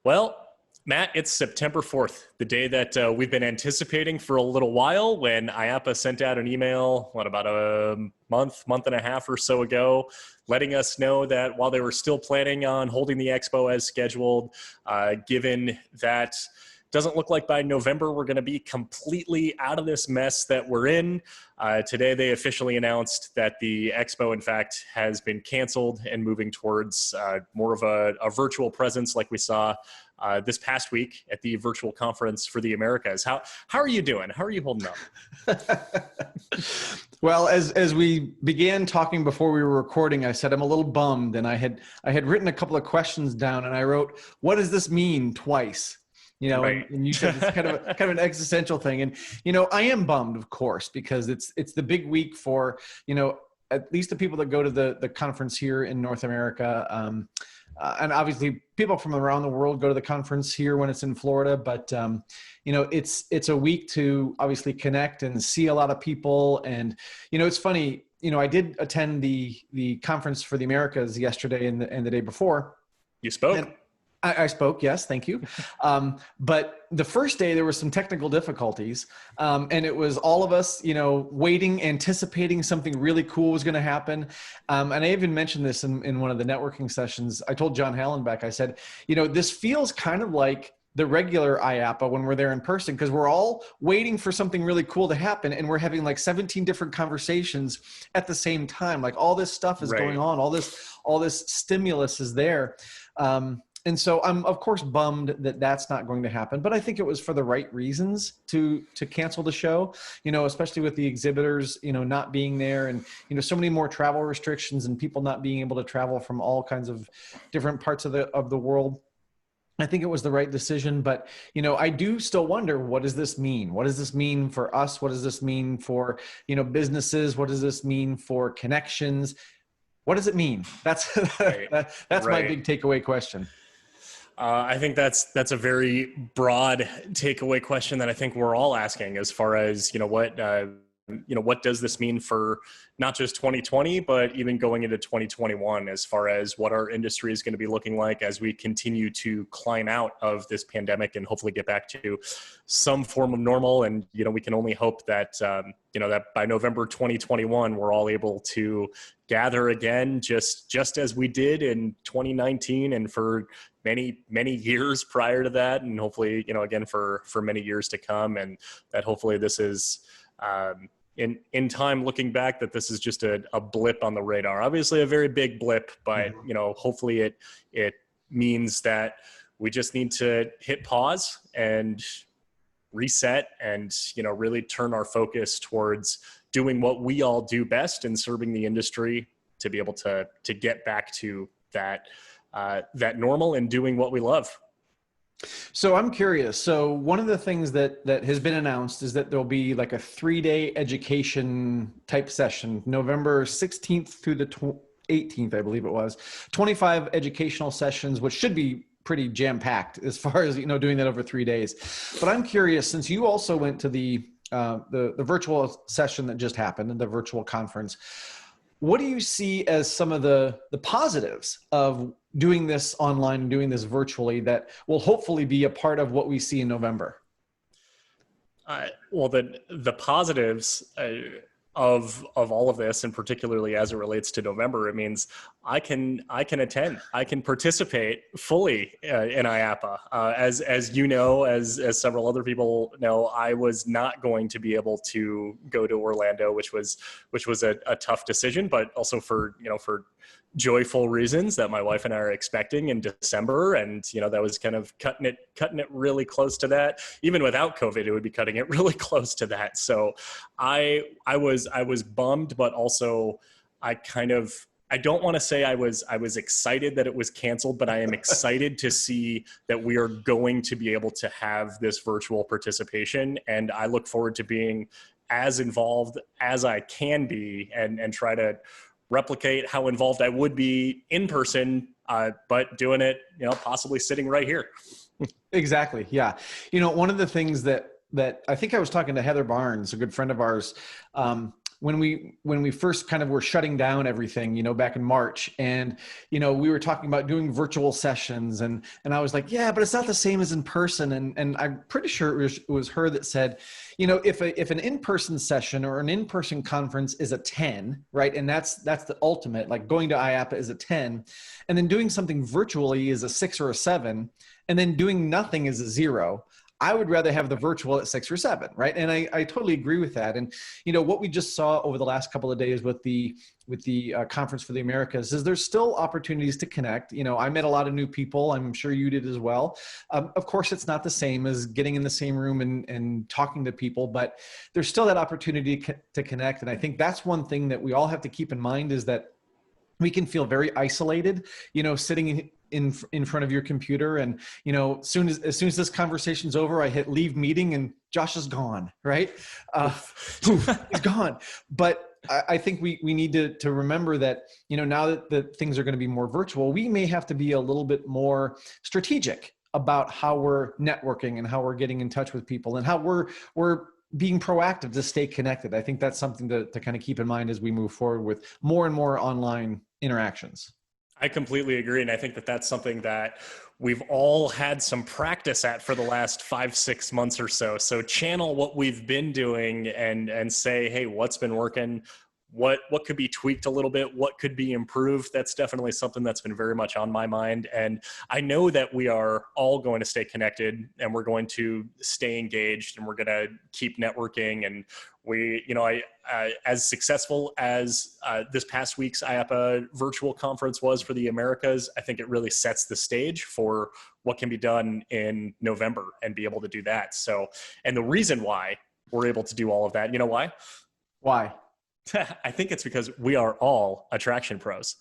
Well, Matt, it's September 4th, the day that we've been anticipating for a little while when IAAPA sent out an email, about a month and a half or so ago, letting us know that while they were still planning on holding the expo as scheduled, given that doesn't look like by November we're going to be completely out of this mess that we're in. Today they officially announced that the expo, in fact, has been canceled and moving towards more of a virtual presence like we saw this past week at the virtual conference for the Americas. How are you doing? How are you holding up? Well, as we began talking before we were recording, I said I'm a little bummed, and I had written a couple of questions down, and I wrote, "What does this mean?" twice. Right. And you said it's kind of an existential thing. And, I am bummed, of course, because it's the big week for, at least the people that go to the conference here in North America. And obviously people from around the world go to the conference here when it's in Florida, but, it's a week to obviously connect and see a lot of people. And, it's funny, I did attend the conference for the Americas yesterday and the day before. You spoke? And I spoke, yes, thank you. But the first day there were some technical difficulties, and it was all of us, waiting, anticipating something really cool was going to happen. And I even mentioned this in one of the networking sessions. I told John Hallenbeck, I said, this feels kind of like the regular IAAPA when we're there in person, because we're all waiting for something really cool to happen, and we're having like 17 different conversations at the same time. Like all this stuff is going on, all this stimulus is there. And so I'm, of course, bummed that that's not going to happen, but I think it was for the right reasons to cancel the show, especially with the exhibitors, not being there, and, so many more travel restrictions and people not being able to travel from all kinds of different parts of the world. I think it was the right decision, but, I do still wonder, what does this mean? What does this mean for us? What does this mean for, businesses? What does this mean for connections? What does it mean? That's my big takeaway question. I think that's a very broad takeaway question that I think we're all asking, as far as, what does this mean for not just 2020, but even going into 2021, as far as what our industry is going to be looking like as we continue to climb out of this pandemic and hopefully get back to some form of normal. And, we can only hope that, that by November 2021, we're all able to gather again, just as we did in 2019 and for many years prior to that. And hopefully, again, for many years to come, and that hopefully this is, in time, looking back, that this is just a blip on the radar. Obviously a very big blip, but hopefully it means that we just need to hit pause and reset and, really turn our focus towards doing what we all do best and serving the industry to be able to get back to that normal and doing what we love. So I'm curious. So one of the things that has been announced is that there'll be like a 3-day education type session, November 16th through the 18th, I believe it was, 25 educational sessions, which should be pretty jam-packed as far as, doing that over 3 days. But I'm curious, since you also went to the virtual session that just happened, the virtual conference, what do you see as some of the positives of doing this online and doing this virtually that will hopefully be a part of what we see in November? Well, the positives of all of this, and particularly as it relates to November, it means I can attend, I can participate fully in IAAPA. As as several other people know, I was not going to be able to go to Orlando, which was a tough decision, but also for joyful reasons that my wife and I are expecting in December. And, that was kind of cutting it really close to that. Even without COVID, it would be cutting it really close to that. So I was bummed, but also I don't want to say I was excited that it was canceled, but I am excited to see that we are going to be able to have this virtual participation. And I look forward to being as involved as I can be and try to replicate how involved I would be in person, but doing it, possibly sitting right here. Exactly. Yeah. One of the things that I think I was talking to Heather Barnes, a good friend of ours, when we first kind of were shutting down everything, back in March, and we were talking about doing virtual sessions, and I was like, yeah, but it's not the same as in person. And I'm pretty sure it was her that said, if an in-person session or an in-person conference is a 10, right, and that's the ultimate, like going to IAAPA is a 10, and then doing something virtually is a 6 or a 7, and then doing nothing is a 0. I would rather have the virtual at 6 or 7, right? And I totally agree with that. And what we just saw over the last couple of days with the Conference for the Americas is there's still opportunities to connect. I met a lot of new people. I'm sure you did as well. Of course, it's not the same as getting in the same room and talking to people, but there's still that opportunity to connect. And I think that's one thing that we all have to keep in mind, is that we can feel very isolated, sitting in front of your computer, and as soon as this conversation's over, I hit leave meeting and Josh is gone, right? Poof, he's gone. But I think we need to remember that now that things are going to be more virtual, we may have to be a little bit more strategic about how we're networking and how we're getting in touch with people and how we're being proactive to stay connected. I think that's something to kind of keep in mind as we move forward with more and more online interactions. I completely agree. And I think that that's something that we've all had some practice at for the last 5-6 months or so. So channel what we've been doing and say, hey, what's been working? What could be tweaked a little bit? What could be improved? That's definitely something that's been very much on my mind. And I know that we are all going to stay connected, and we're going to stay engaged, and we're going to keep networking. And we, as successful as this past week's IAAPA virtual conference was for the Americas, I think it really sets the stage for what can be done in November and be able to do that. So, and the reason why we're able to do all of that, you know why? Why? I think it's because we are all attraction pros.